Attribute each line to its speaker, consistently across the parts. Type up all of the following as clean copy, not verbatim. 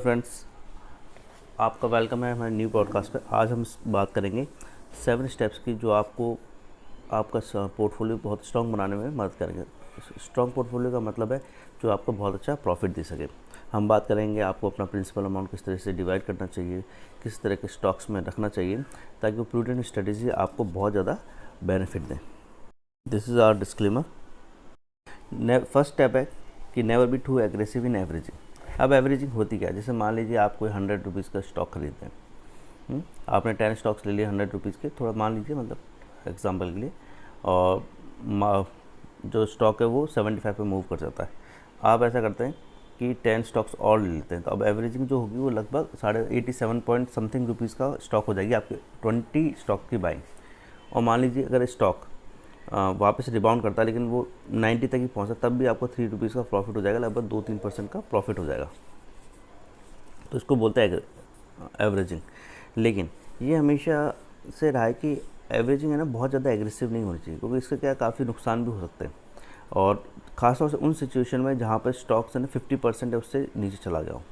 Speaker 1: Friends, आपका welcome है हमारे न्यू पॉडकास्ट पे। आज हम बात करेंगे 7 स्टेप्स की जो आपको आपका पोर्टफोलियो बहुत स्ट्रॉन्ग बनाने में मदद करेंगे। स्ट्रॉन्ग पोर्टफोलियो का मतलब है जो आपको बहुत अच्छा प्रॉफिट दे सके। हम बात करेंगे आपको अपना प्रिंसिपल अमाउंट किस तरह से डिवाइड करना चाहिए, किस तरह के स्टॉक्स में रखना चाहिए ताकि वो प्रूडेंट स्ट्रेटेजी आपको बहुत ज़्यादा बेनिफिट दें। This is our disclaimer. First step है कि never be too aggressive in averaging. अब एवरेजिंग होती क्या है? जैसे मान लीजिए आप कोई 100 रुपीज़ का स्टॉक खरीदते हैं, आपने 10 स्टॉक्स ले लिए 100 रुपीज़ के, थोड़ा मान लीजिए मतलब एग्जांपल के लिए, और जो स्टॉक है वो 75 पे मूव कर जाता है। आप ऐसा करते हैं कि 10 स्टॉक्स और ले लेते हैं, तो अब एवरेजिंग जो होगी वो लगभग 87 पॉइंट समथिंग रुपीज़ का स्टॉक हो जाएगी आपके 20 स्टॉक की बाइंग। और मान लीजिए अगर स्टॉक वापस रिबाउंड करता है लेकिन वो 90 तक ही पहुंचा, तब भी आपको 3 रुपीज़ का प्रॉफिट हो जाएगा, लगभग 2-3% का प्रॉफिट हो जाएगा। तो इसको बोलते हैं एवरेजिंग। लेकिन ये हमेशा से रहा है कि एवरेजिंग है ना बहुत ज़्यादा एग्रेसिव नहीं होनी चाहिए, क्योंकि इसका क्या काफ़ी नुकसान भी हो सकते हैं। और ख़ासतौर से उन सिचुएशन में जहाँ पर स्टॉक्स है ना 50% है उससे नीचे चला गया हो।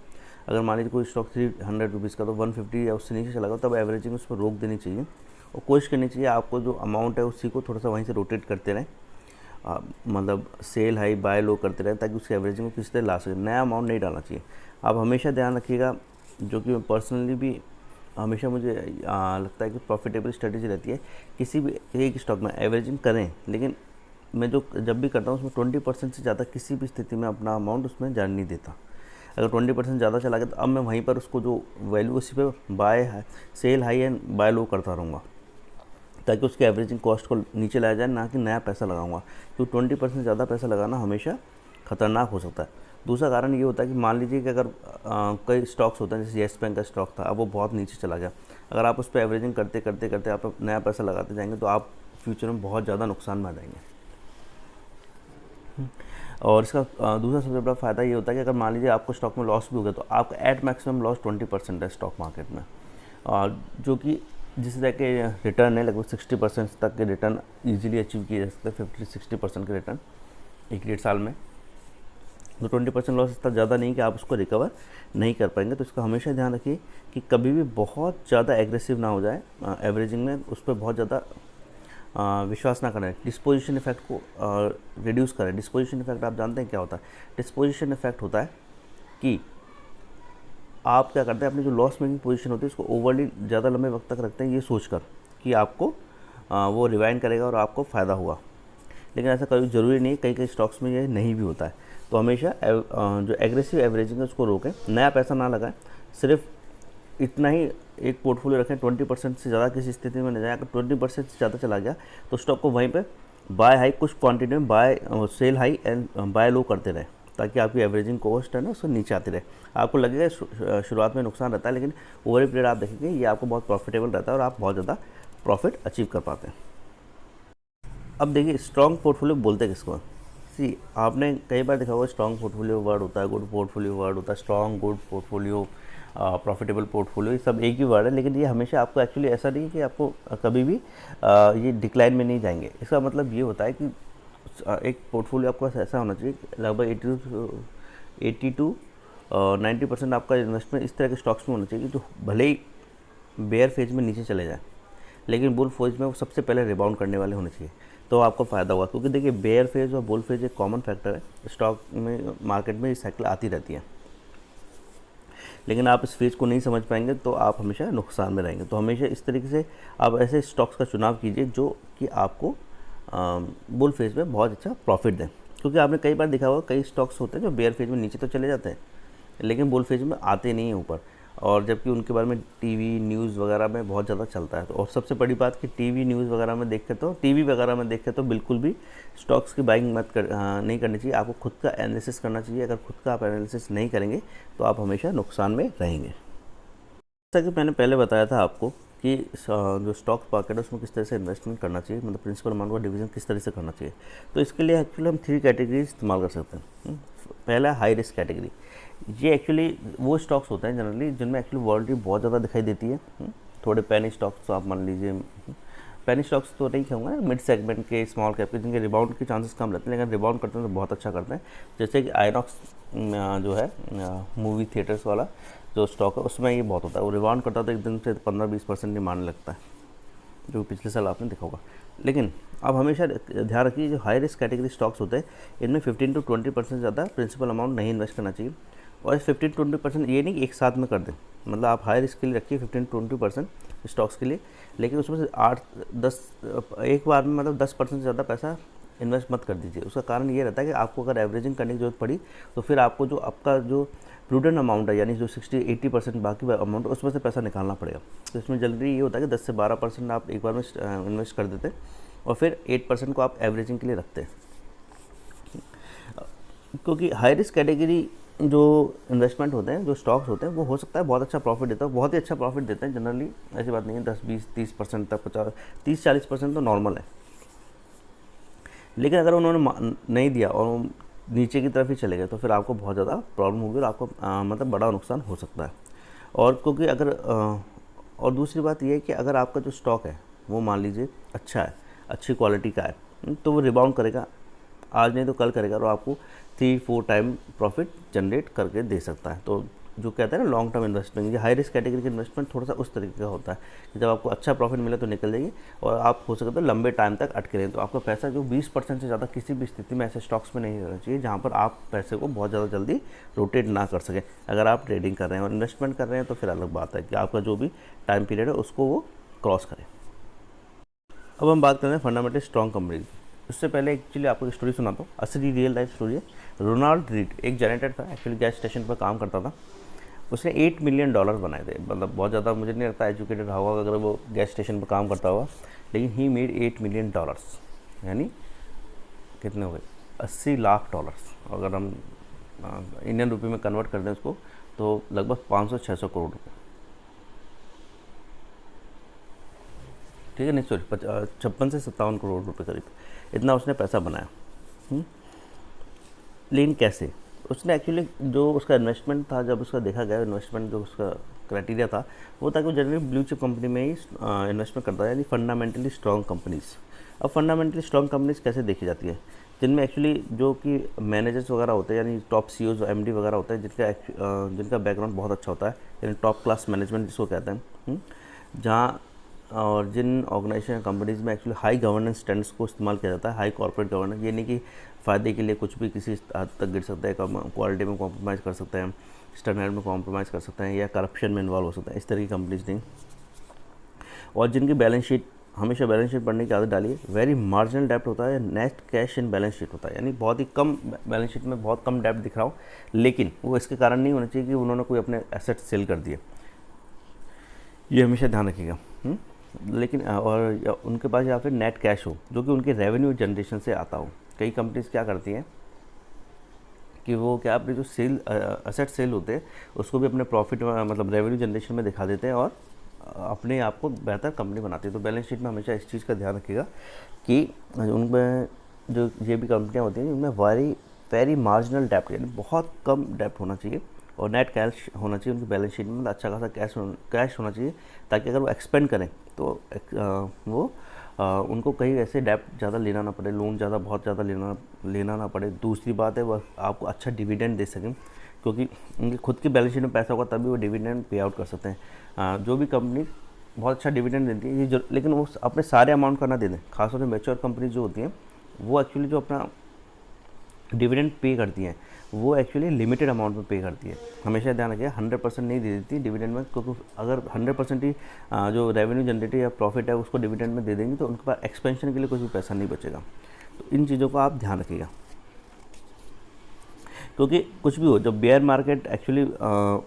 Speaker 1: अगर मान लीजिए कोई स्टॉक 300 रुपीज़ का तो 150 या उससे नीचे चला गया, तब एवरेजिंग उस पर रोक देनी चाहिए और कोशिश करनी चाहिए आपको जो अमाउंट है उसी को थोड़ा सा वहीं से रोटेट करते रहें, मतलब सेल हाई बाय लो करते रहें ताकि उसकी एवरेजिंग को किसी तरह ला सकें। नया अमाउंट नहीं डालना चाहिए। आप हमेशा ध्यान रखिएगा, जो कि पर्सनली भी हमेशा मुझे लगता है कि प्रॉफिटेबल स्ट्रेटेजी रहती है, किसी भी एक स्टॉक में एवरेजिंग करें, लेकिन मैं जो जब भी करता हूँ उसमें 20% से ज़्यादा किसी भी स्थिति में अपना अमाउंट उसमें जाने नहीं देता। अगर 20% ज़्यादा चला गया तो अब मैं वहीं पर उसको जो वैल्यू उसी पे सेल हाई एंड बाय लो करता रहूँगा ताकि उसकी एवरेजिंग कॉस्ट को नीचे लाया जाए, ना कि नया पैसा लगाऊंगा, क्योंकि 20% ज़्यादा पैसा लगाना हमेशा ख़तरनाक हो सकता है। दूसरा कारण ये होता है कि मान लीजिए कि अगर कई स्टॉक्स होते हैं, जैसे येस बैंक का स्टॉक था, अब वो बहुत नीचे चला गया। अगर आप उस पर एवरेजिंग करते करते करते आप नया पैसा लगाते जाएंगे तो आप फ्यूचर में बहुत ज़्यादा नुकसान में आ जाएंगे। और इसका दूसरा सबसे बड़ा फ़ायदा ये होता है कि अगर मान लीजिए आपको स्टॉक में लॉस भी हो गया तो आपका एट मैक्सिमम लॉस 20% है स्टॉक मार्केट में, और जो कि जिस तरह के रिटर्न है लगभग 60% तक के रिटर्न इजीली अचीव किए जा सकते हैं, 50-60% के रिटर्न एक 1.5 साल में। तो 20% लॉस इतना ज़्यादा नहीं कि आप उसको रिकवर नहीं कर पाएंगे। तो इसका हमेशा ध्यान रखिए कि कभी भी बहुत ज़्यादा एग्रेसिव ना हो जाए एवरेजिंग में, उस पर बहुत ज़्यादा विश्वास ना करें। डिस्पोजिशन इफेक्ट को रिड्यूस करें। डिस्पोजिशन इफेक्ट आप जानते हैं क्या होता है? डिस्पोजिशन इफेक्ट होता है कि आप क्या करते हैं, अपनी जो लॉस मेकिंग पोजीशन होती है उसको ओवरली ज़्यादा लंबे वक्त तक रखते हैं, ये सोचकर कि आपको वो रिवाइंड करेगा और आपको फ़ायदा होगा। लेकिन ऐसा कभी ज़रूरी नहीं, कई कई स्टॉक्स में ये नहीं भी होता है। तो हमेशा जो एग्रेसिव एवरेजिंग है उसको रोकें, नया पैसा ना लगाएं, सिर्फ इतना ही एक पोर्टफोलियो रखें। 20% से ज़्यादा किसी स्थिति में नहीं जाए। अगर 20% से ज़्यादा चला गया तो स्टॉक को वहीं पे बाय हाई, कुछ क्वांटिटी में buy sell high and buy low करते रहें ताकि आपकी एवरेजिंग कॉस्ट है ना उससे नीचे आती रहे। आपको लगेगा शुरुआत में नुकसान रहता है, लेकिन ओवर ए पीरियड आप देखेंगे ये आपको बहुत प्रॉफिटेबल रहता है और आप बहुत ज़्यादा प्रॉफिट अचीव कर पाते हैं। अब देखिए स्ट्रॉन्ग पोर्टफोलियो बोलते किसको? सी, आपने कई बार देखा होगा स्ट्रॉन्ग पोर्टफोलियो वर्ड होता है, गुड पोर्टफोलियो वर्ड होता है, strong, good portfolio, profitable portfolio, ये सब एक ही वर्ड है। लेकिन ये हमेशा आपको एक्चुअली ऐसा नहीं कि आपको कभी भी ये डिक्लाइन में नहीं जाएंगे। इसका मतलब ये होता है कि एक पोर्टफोलियो आपका ऐसा होना चाहिए लगभग 80-90% आपका इन्वेस्टमेंट इस तरह के स्टॉक्स में होना चाहिए जो भले ही बेयर फेज में नीचे चले जाएँ, लेकिन बुल फेज में वो सबसे पहले रिबाउंड करने वाले होने चाहिए, तो आपको फ़ायदा होगा। क्योंकि देखिए बेयर फेज और बुल फेज एक कॉमन फैक्टर है, स्टॉक में मार्केट में ये साइकिल आती रहती है, लेकिन आप इस फेज को नहीं समझ पाएंगे तो आप हमेशा नुकसान में रहेंगे। तो हमेशा इस तरीके से आप ऐसे स्टॉक्स का चुनाव कीजिए जो कि आपको बुल फेज में बहुत अच्छा प्रॉफिट दें। क्योंकि आपने कई बार देखा होगा कई स्टॉक्स होते हैं जो बेयर फेज में नीचे तो चले जाते हैं लेकिन बुल फेज में आते नहीं हैं ऊपर, और जबकि उनके बारे में टीवी न्यूज़ वगैरह में बहुत ज़्यादा चलता है। तो और सबसे बड़ी बात कि टीवी न्यूज़ वगैरह में देख के तो बिल्कुल भी स्टॉक्स की बाइंग नहीं करनी चाहिए। आपको खुद का एनालिसिस करना चाहिए। अगर खुद का आप एनालिसिस नहीं करेंगे तो आप हमेशा नुकसान में रहेंगे। जैसा कि मैंने पहले बताया था आपको कि जो स्टॉक मार्केट है उसमें किस तरह से इन्वेस्टमेंट करना चाहिए, मतलब प्रिंसिपल अमाउंट का डिवीज़न किस तरह से करना चाहिए। तो इसके लिए एक्चुअली हम 3 कैटेगरी इस्तेमाल कर सकते हैं। पहला हाई रिस्क कैटेगरी। ये एक्चुअली वो स्टॉक्स होते हैं जनरली जिनमें एक्चुअली वॉलेटिलिटी बहुत ज़्यादा दिखाई देती है। थोड़े पेनी स्टॉक्स आप मान लीजिए, पेनी स्टॉक्स तो नहीं कहूँगा, मिड सेगमेंट के, स्मॉल कैप के, जिनके रिबाउंड के चांसेस कम रहते हैं लेकिन रिबाउंड करते हैं तो बहुत अच्छा करते हैं। जैसे कि आइनॉक्स जो है मूवी थिएटर्स वाला जो स्टॉक है उसमें ये बहुत होता है, वो रिबाउंड करता है तो एकदम से 15-20% डिमांड लगता है, जो पिछले साल आपने देखा होगा। लेकिन आप हमेशा ध्यान रखिए, जो हाई रिस्क कैटेगरी स्टॉक्स होते हैं इनमें 15-20% ज़्यादा प्रिंसिपल अमाउंट नहीं इन्वेस्ट करना चाहिए। और 15-20% ये नहीं कि एक साथ में कर दें, मतलब आप हाई रिस्क के लिए रखिए 15-20% स्टॉक्स के लिए, लेकिन उसमें से 8-10 एक बार में मतलब 10% से ज़्यादा पैसा इन्वेस्ट मत कर दीजिए। उसका कारण ये रहता है कि आपको अगर एवरेजिंग करने की जरूरत पड़ी तो फिर आपको जो आपका जो प्रूडेंट अमाउंट है, यानी जो 60-80% बाकी अमाउंट उसमें से पैसा निकालना पड़ेगा। तो इसमें जल्दी ये होता है कि 10 से 12% आप एक बार में इन्वेस्ट कर देते हैं और फिर 8% को आप एवरेजिंग के लिए रखते हैं। क्योंकि हाई रिस्क कैटेगरी जो इन्वेस्टमेंट होते हैं, जो स्टॉक्स होते हैं, वो हो सकता है बहुत अच्छा प्रॉफिट देता है, बहुत ही अच्छा प्रॉफिट देते हैं जनरली, ऐसी बात नहीं है। 10-20-30% तक 50-30-40% तो नॉर्मल है। लेकिन अगर उन्होंने नहीं दिया और नीचे की तरफ ही चले गए तो फिर आपको बहुत ज़्यादा प्रॉब्लम होगी और आपको मतलब बड़ा नुकसान हो सकता है। और क्योंकि अगर और दूसरी बात ये है कि अगर आपका जो स्टॉक है वो मान लीजिए अच्छा है, अच्छी क्वालिटी का है, तो वो रिबाउंड करेगा, आज नहीं तो कल करेगा और आपको 3-4 टाइम प्रॉफिट जनरेट करके दे सकता है। तो जो कहते हैं ना लॉन्ग टर्म इन्वेस्टमेंट, ये हाई रिस्क कैटेगरी का इन्वेस्टमेंट थोड़ा सा उस तरीके का होता है कि जब आपको अच्छा प्रॉफिट मिले तो निकल जाइए, और आप हो सके तो लंबे टाइम तक अटके रहें। तो आपका पैसा जो 20% से ज़्यादा किसी भी स्थिति में ऐसे स्टॉक्स में नहीं रहना चाहिए जहाँ पर आप पैसे को बहुत ज़्यादा जल्दी रोटेट ना कर सकें। अगर आप ट्रेडिंग कर रहे हैं और इन्वेस्टमेंट कर रहे हैं तो फिर अलग बात है कि आपका जो भी टाइम पीरियड है उसको वो क्रॉस करें। अब हम बात करते हैं फंडामेंटल स्ट्रॉन्ग कंपनी की। उससे पहले एक्चुअली आपको एक स्टोरी सुनाता हूँ, असली रियल लाइफ स्टोरी है। रोनाल्ड रीड एक जेनेटर था, एक्चुअली गैस स्टेशन पर काम करता था। उसने $8 मिलियन बनाए थे, मतलब बहुत ज़्यादा मुझे नहीं लगता एजुकेटेड रहा होगा अगर वो गैस स्टेशन पर काम करता होगा, लेकिन ही मेड $8 मिलियन, यानी कितने हो गए, $80 लाख। अगर हम इंडियन रुपये में कन्वर्ट कर दें उसको तो लगभग 500-600 करोड़ रुपये, ठीक है, नहीं सॉरी 56 से 57 करोड़ रुपए करीब, इतना उसने पैसा बनाया। लेकिन कैसे? उसने एक्चुअली जो उसका इन्वेस्टमेंट था, जब उसका देखा गया इन्वेस्टमेंट जो उसका क्राइटेरिया था वो था कि वो जनरली ब्लू चिप कंपनी में ही इन्वेस्टमेंट करता है, यानी फंडामेंटली स्ट्रॉन्ग कंपनीज़। अब फंडामेंटली स्ट्रॉन्ग कंपनीज़ कैसे देखी जाती है? जिनमें एक्चुअली जो कि मैनेजर्स वगैरह होते हैं, यानी टॉप सीईओज एमडी वगैरह होते हैं, जिनका बैकग्राउंड बहुत अच्छा होता है, यानी टॉप क्लास मैनेजमेंट जिसको कहते हैं, जहाँ और जिन ऑर्गेनाइजेशन कंपनीज़ में एक्चुअली हाई गवर्नेंस स्टैंडर्ड्स को इस्तेमाल किया जाता है, हाई कॉर्पोरेट गवर्नेंस, ये नहीं कि फ़ायदे के लिए कुछ भी किसी हद तक गिर सकता है, क्वालिटी में कॉम्प्रोमाइज़ कर सकते हैं, स्टैंडर्ड में कॉम्प्रोमाइज़ कर सकते हैं, या करप्शन में इन्वॉल्व हो सकते हैं, इस तरह की कंपनीज नहीं। और जिनकी बैलेंस शीट, हमेशा बैलेंस शीट पढ़ने की आदत डालिए, वेरी मार्जिनल डेप्ट होता है, net cash in balance sheet होता है, यानी बहुत ही कम बैलेंस शीट में बहुत कम डेप्ट दिख रहा हो, लेकिन वो इसके कारण नहीं होना चाहिए कि उन्होंने कोई अपने एसेट सेल कर दिए, ये हमेशा ध्यान रखिएगा। लेकिन और उनके पास या फिर नेट कैश हो जो कि उनके रेवेन्यू जनरेशन से आता हो। कई कंपनीज क्या करती हैं कि वो क्या अपने जो सेल एसेट सेल होते हैं उसको भी अपने प्रॉफिट मतलब रेवेन्यू जनरेशन में दिखा देते हैं और अपने आप को बेहतर कंपनी बनाती है। तो बैलेंस शीट में हमेशा इस चीज़ का ध्यान रखिएगा कि उनमें जो ये भी कंपनियाँ होती हैं उनमें वेरी मार्जिनल डेप्ट, यानी बहुत कम डेप्ट होना चाहिए और नेट कैश होना चाहिए उनकी बैलेंस शीट में, मतलब अच्छा खासा कैश होना चाहिए, ताकि अगर वो एक्सपेंड करें तो वो उनको कहीं ऐसे डेप्ट ज़्यादा लेना ना पड़े, लोन बहुत ज़्यादा लेना ना पड़े। दूसरी बात है वह आपको अच्छा डिविडेंड दे सकें, क्योंकि उनकी खुद की बैलेंस शीट में पैसा होगा तभी वो डिविडेंड पे आउट कर सकते हैं। जो भी कंपनी बहुत अच्छा डिविडेंड देती है ये लेकिन वो अपने सारे अमाउंट का ना दे दें, खासतौर से मैच्योर कंपनी जो होती हैं वो एक्चुअली जो अपना डिविडेंड पे करती हैं वो एक्चुअली लिमिटेड अमाउंट में पे करती है। हमेशा ध्यान रखिए 100% नहीं दे देती डिविडेंड में, क्योंकि अगर 100% ही जो रेवेन्यू जनरेट या प्रॉफिट है उसको डिविडेंड में दे देंगे तो उनके पास एक्सपेंशन के लिए कुछ भी पैसा नहीं बचेगा। तो इन चीज़ों को आप ध्यान रखिएगा, क्योंकि कुछ भी हो, जब बेयर मार्केट एक्चुअली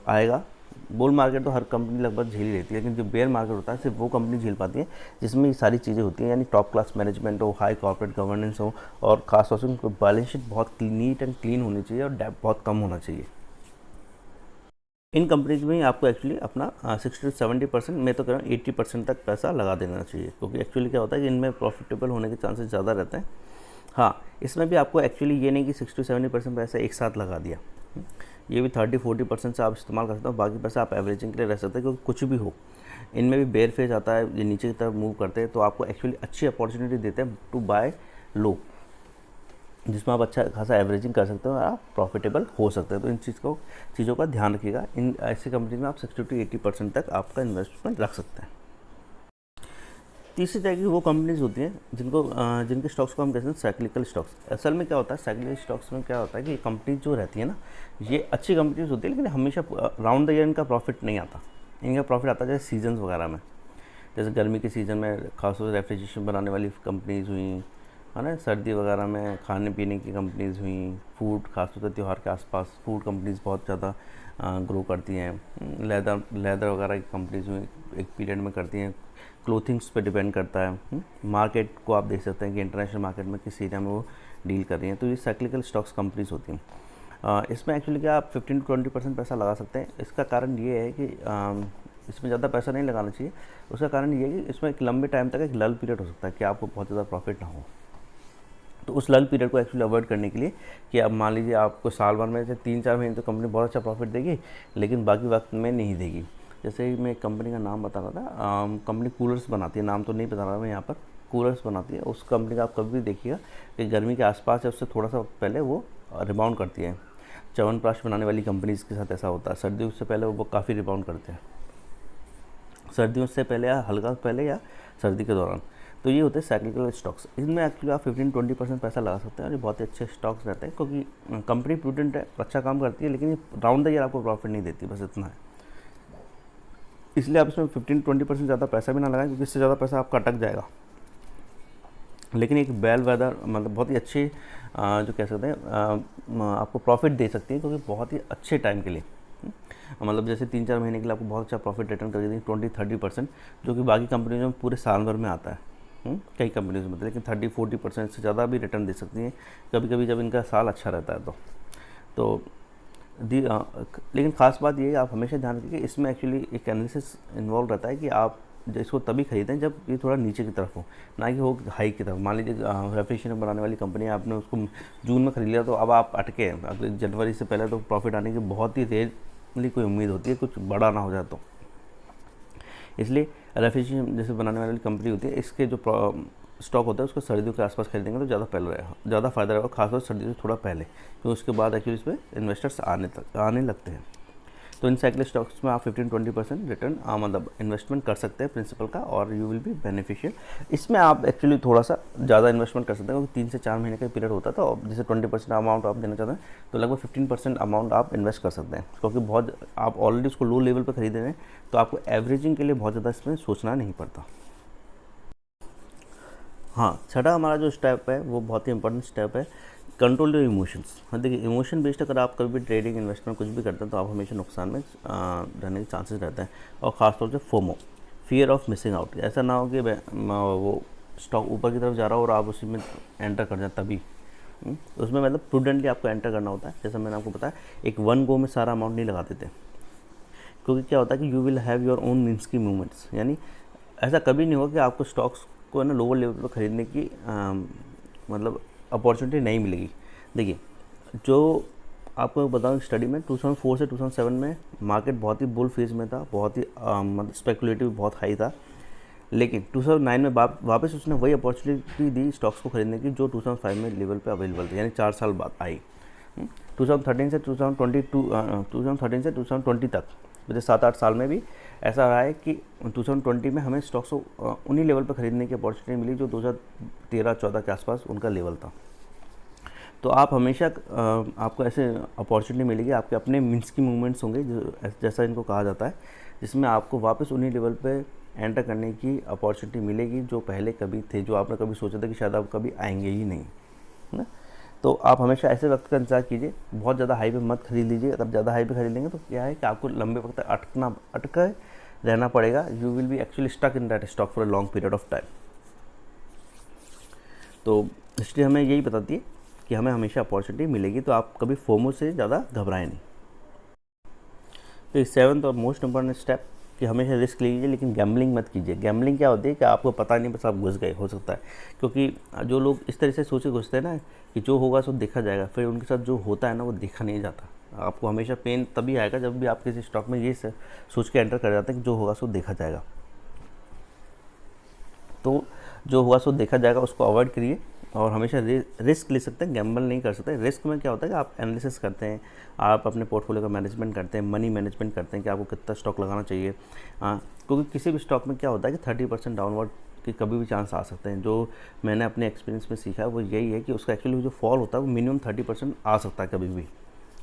Speaker 1: आएगा, बुल मार्केट तो हर कंपनी लगभग झेल ही रहती है, लेकिन जो बेयर मार्केट होता है सिर्फ वो कंपनी झेल पाती है जिसमें ये सारी चीज़ें होती हैं, यानी टॉप क्लास मैनेजमेंट हो, हाई कॉर्पोरेट गवर्नेंस हो, और खासतौर से उनको बैलेंस शीट बहुत नीट एंड क्लीन होनी चाहिए और डेप्ट बहुत कम होना चाहिए। इन कंपनीज में आपको एक्चुअली अपना 60 से 70%, मैं तो कह रहा हूँ 80% तक पैसा लगा देना चाहिए, क्योंकि एक्चुअली क्या होता है कि इनमें प्रॉफिटेबल होने के चांसेस ज़्यादा रहते हैं। हाँ, इसमें भी आपको एक्चुअली ये नहीं कि 60-70% पैसा एक साथ लगा दिया, ये भी 30-40% से आप इस्तेमाल कर सकते हो, बाकी पैसा आप एवरेजिंग के लिए रह सकते हैं, क्योंकि कुछ भी हो इनमें भी बेयर फेज आता है, ये नीचे की तरफ मूव करते हैं तो आपको एक्चुअली अच्छी अपॉर्चुनिटी देते हैं टू बाय लो। जिसमें आप अच्छा खासा एवरेजिंग कर सकते हो और आप प्रॉफिटेबल हो सकते हैं। तो इन चीज़ों का ध्यान रखिएगा। इन ऐसी कंपनी में आप 60 to 80% तक आपका इन्वेस्टमेंट रख सकते हैं। तीसरी तरह की वो कंपनीज होती हैं जिनके स्टॉक्स को हम कहते हैं साइक्लिकल स्टॉक्स। असल में क्या होता है, साइक्लिकल स्टॉक्स में क्या होता है कि ये कंपनी जो रहती है ना, ये अच्छी कंपनीज होती है, लेकिन हमेशा राउंड द ईयर इनका प्रॉफिट नहीं आता। इनका प्रॉफिट आता है जैसे सीजन्स वगैरह में, जैसे गर्मी के सीज़न में खासतौर से रेफ्रिजरेशन बनाने वाली कंपनीज़ हुई, है ना, सर्दी वगैरह में खाने पीने की कंपनीज़ हुई, फूड खासतौर से त्यौहार के आसपास फूड कंपनीज़ बहुत ज़्यादा ग्रो करती हैं। लेदर वगैरह की कंपनीज़ हुई एक पीरियड में करती हैं। क्लोथिंग्स पे डिपेंड करता है। मार्केट को आप देख सकते हैं कि इंटरनेशनल मार्केट में किस एरिया में वो डील कर रही हैं। तो ये साइक्लिकल स्टॉक्स कंपनीज़ होती हैं। इसमें एक्चुअली क्या आप 15 to 20% पैसा लगा सकते हैं। इसका कारण ये है कि इसमें ज़्यादा पैसा नहीं लगाना चाहिए। उसका कारण ये है कि इसमें एक लंबे टाइम तक एक लल पीरियड हो सकता है कि आपको बहुत ज़्यादा प्रॉफिट ना हो। तो उस लल पीरियड को एक्चुअली अवॉइड करने के लिए कि अब मान लीजिए आपको साल भर में से 3-4 महीने तो कंपनी बहुत अच्छा प्रॉफिट देगी, लेकिन बाकी वक्त में नहीं देगी। जैसे मैं एक कंपनी का नाम बता रहा था, कंपनी कूलर्स बनाती है, नाम तो नहीं बता रहा मैं यहाँ पर, कूलर्स बनाती है। उस कंपनी का आप कभी भी देखिएगा कि गर्मी के आसपास या उससे थोड़ा सा पहले वो रिबाउंड करती है। च्यवनप्राश बनाने वाली कंपनीज़ के साथ ऐसा होता है, सर्दियों से पहले वो काफ़ी रिबाउंड करते हैं, सर्दियों से पहले या हल्का पहले या सर्दी के दौरान। तो ये होते हैं साइक्लिकल स्टॉक्स। इनमें एक्चुअली आप 15-20% पैसा लगा सकते हैं और ये बहुत ही अच्छे स्टॉक्स रहते हैं, क्योंकि कंपनी प्रूडेंट है, अच्छा काम करती है, लेकिन ये राउंड द ईयर आपको प्रॉफिट नहीं देती, बस इतना है। इसलिए आप इसमें 15-20% ज़्यादा पैसा भी ना लगाएं, क्योंकि इससे ज़्यादा पैसा आपका अटक जाएगा। लेकिन एक बेल वेदर मतलब बहुत ही अच्छी जो कह सकते हैं आपको प्रॉफिट दे सकती है, क्योंकि बहुत ही अच्छे टाइम के लिए, मतलब जैसे 3-4 महीने के लिए आपको बहुत अच्छा प्रॉफिट रिटर्न कर देती है 20-30%, जो कि बाकी कंपनीज में पूरे साल भर में आता है। कई कंपनीज में, लेकिन 30-40% से ज़्यादा भी रिटर्न दे सकती हैं कभी कभी जब इनका साल अच्छा रहता है। तो लेकिन ख़ास बात ये है, आप हमेशा ध्यान रखिए कि इसमें एक्चुअली एक एनालिसिस इन्वॉल्व रहता है कि आप इसको तभी खरीदें जब ये थोड़ा नीचे की तरफ हो, ना कि हो हाई की तरफ। मान लीजिए रेफ्रिजरेशन बनाने वाली कंपनी है, आपने उसको जून में खरीद लिया, तो अब आप अटके हैं, अगले जनवरी से पहले तो प्रॉफिट आने की बहुत ही रेयरली कोई उम्मीद होती है, कुछ बड़ा ना हो जाए तो। इसलिए रेफ्रिजरेशन जैसे बनाने वाली कंपनी होती है, इसके जो स्टॉक होता है उसको सर्दियों के आसपास खरीदेंगे तो ज़्यादा पहले रहेगा, ज़्यादा फायदा रहेगा, खासतौर सर्दियों से थोड़ा पहले, क्योंकि उसके बाद एक्चुअली इसमें इन्वेस्टर्स आने लगते हैं। तो इन साइक्लिकल स्टॉक्स में आप 15-20% रिटर्न मतलब इन्वेस्टमेंट कर सकते हैं प्रिंसिपल का, और यू विल बी बेनिफिशियल। इसमें आप एक्चुअली थोड़ा सा ज़्यादा इन्वेस्टमेंट कर सकते हैं, क्योंकि 3 से 4 महीने का पीरियड होता है। तो जैसे 20% अमाउंट आप देना चाहते हैं, तो लगभग 15% अमाउंट आप इन्वेस्ट कर सकते हैं, क्योंकि बहुत आप ऑलरेडी उसको लो लेवल पर खरीदे हैं, तो आपको एवरेजिंग के लिए बहुत ज़्यादा इसमें सोचना नहीं पड़ता। हाँ, छठा हमारा जो स्टेप है वो बहुत ही इंपॉर्टेंट स्टेप है, कंट्रोल योर इमोशंस। हाँ देखिए, इमोशन बेस्ड अगर आप कभी भी ट्रेडिंग इन्वेस्टमेंट कुछ भी करते हैं, तो आप हमेशा नुकसान में रहने के चांसेस रहते हैं। और ख़ासतौर से FOMO, fear of missing out. ऐसा ना हो कि वो स्टॉक ऊपर की तरफ जा रहा हो और आप उसी में एंटर कर जाए तभी। उसमें मतलब प्रूडेंटली आपको एंटर करना होता है। जैसा मैंने आपको बताया, एक वन गो में सारा अमाउंट नहीं लगा देते, क्योंकि क्या होता है कि you will have your own means की मूवमेंट्स। यानी ऐसा कभी नहीं होगा कि आपको स्टॉक्स को ना लोअर लेवल पर ख़रीदने की मतलब अपॉर्चुनिटी नहीं मिलेगी। देखिए, जो आपको बताऊँ, स्टडी में 2004 से 2007 में मार्केट बहुत ही बुल फेज में था, बहुत ही मतलब स्पेकुलेटिव बहुत हाई था। लेकिन 2009 में वापस उसने वही अपॉर्चुनिटी दी स्टॉक्स को खरीदने की, जो 2005 में लेवल पे अवेलेबल थी, यानी 4 साल बाद आई। 2013 से 2020 तक, मुझे 7-8 साल में भी ऐसा रहा है कि 2020 में हमें स्टॉक्स को उन्हीं लेवल पर ख़रीदने की अपॉर्चुनिटी मिली जो 2013-14 के आसपास उनका लेवल था। तो आप हमेशा आपको ऐसे अपॉर्चुनिटी मिलेगी, आपके अपने मीन्स की मूवमेंट्स होंगे, जो जैसा इनको कहा जाता है, जिसमें आपको वापस उन्हीं लेवल पे एंटर करने की अपॉर्चुनिटी मिलेगी जो पहले कभी थे, जो आपने कभी सोचा था कि शायद आप कभी आएंगे ही नहीं, है ना। तो आप हमेशा ऐसे वक्त का इंतजार कीजिए, बहुत ज़्यादा हाई पे मत खरीद लीजिए। अगर ज़्यादा हाई पे खरीद लेंगे तो क्या है कि आपको लंबे वक्त तक अटके रहना पड़ेगा। You will be actually stuck in that stock for a long period of time. तो हिस्ट्री हमें यही बताती है कि हमें हमेशा अपॉर्चुनिटी मिलेगी, तो आप कभी फोमो से ज़्यादा घबराएं नहीं। तो 7th और मोस्ट इंपॉर्टेंट स्टेप कि हमेशा रिस्क लीजिए, लेकिन गैम्बलिंग मत कीजिए। गैम्बलिंग क्या होती है कि आपको पता नहीं, बस आप घुस गए, हो सकता है। क्योंकि जो लोग इस तरह से सोचे घुसते हैं ना कि जो होगा सो देखा जाएगा, फिर उनके साथ जो होता है ना वो देखा नहीं जाता। आपको हमेशा पेन तभी आएगा जब भी आप किसी स्टॉक में ये सोच के एंटर कर जाते हैं कि जो होगा सो देखा जाएगा। तो जो होगा सो देखा जाएगा उसको अवॉइड करिए, और हमेशा रिस्क ले सकते हैं, गैम्बल नहीं कर सकते। रिस्क में क्या होता है कि आप एनालिसिस करते हैं, आप अपने पोर्टफोलियो का मैनेजमेंट करते हैं, मनी मैनेजमेंट करते हैं कि आपको कितना स्टॉक लगाना चाहिए। क्योंकि किसी भी स्टॉक में क्या होता है कि 30% डाउनवर्ड के कभी भी चांस आ सकते हैं। जो मैंने अपने एक्सपीरियंस में सीखा है वो यही है कि उसका एक्चुअली जो फॉल होता है वो मिनिमम 30% आ सकता है कभी भी,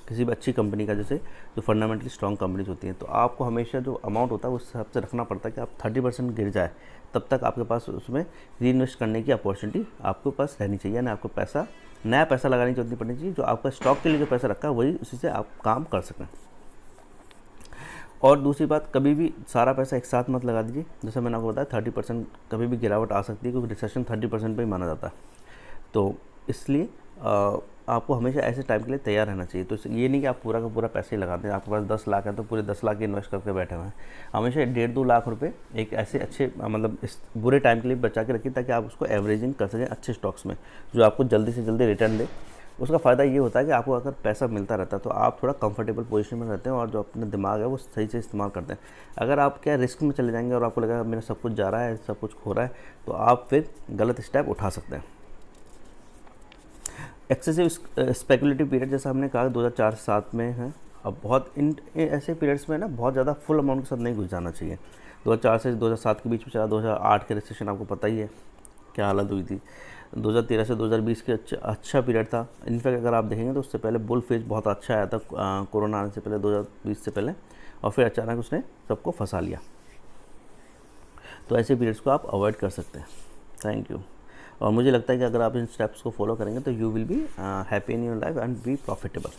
Speaker 1: किसी भी अच्छी कंपनी का, जैसे जो फंडामेंटली स्ट्रॉन्ग कंपनीज होती हैं। तो आपको हमेशा जो अमाउंट होता है उस हिसाब से रखना पड़ता है कि आप 30% गिर जाए तब तक आपके पास उसमें री इन्वेस्ट करने की अपॉर्चुनिटी आपके पास रहनी चाहिए। यानी आपको पैसा, नया पैसा लगाने की जरूरत पड़नी चाहिए। जो आपका स्टॉक के लिए जो पैसा रखा है वही, उसी से आप काम कर सकें। और दूसरी बात, कभी भी सारा पैसा एक साथ मत लगा दीजिए। जैसे मैंने आपको बताया 30% कभी भी गिरावट आ सकती है, क्योंकि रिसेशन 30% पे ही माना जाता है। तो इसलिए आपको हमेशा ऐसे टाइम के लिए तैयार रहना चाहिए। तो ये नहीं कि आप पूरा का पूरा पैसे ही लगा दें। आपके पास 10 लाख है तो पूरे 10 लाख इन्वेस्ट करके बैठे हुए हैं। हमेशा 1.5-2 लाख रुपए एक ऐसे अच्छे, मतलब इस बुरे टाइम के लिए बचा के रखिए, ताकि आप उसको एवरेजिंग कर सकें अच्छे स्टॉक्स में, जो आपको जल्दी से जल्दी रिटर्न दे। उसका फ़ायदा ये होता है कि आपको अगर पैसा मिलता रहता है तो आप थोड़ा कंफर्टेबल पोजीशन में रहते हैं, और जो अपना दिमाग है वो सही से इस्तेमाल करते हैं। अगर आप क्या रिस्क में चले जाएंगे और आपको लगेगा मेरा सब कुछ जा रहा है, सब कुछ खो रहा है, तो आप फिर गलत स्टेप उठा सकते हैं। एक्सेसिव स्पेकुलेटिव पीरियड, जैसा हमने कहा 2004 से 2007 में है। अब बहुत इन ऐसे पीरियड्स में ना बहुत ज़्यादा फुल अमाउंट के साथ नहीं घुस जाना चाहिए। 2004 से 2007 के बीच में चला, 2008 के रिसेशन आपको पता ही है क्या हालत हुई थी। 2013 से 2020 के अच्छा पीरियड था। इनफैक्ट अगर आप देखेंगे तो उससे पहले बुल फेज बहुत अच्छा आया था कोरोना आने से पहले, 2020 से पहले, और फिर अचानक उसने सबको फंसा लिया। तो ऐसे पीरियड्स को आप अवॉइड कर सकते हैं। Thank you. और मुझे लगता है कि अगर आप इन स्टेप्स को फॉलो करेंगे तो you will be happy in your life and be profitable.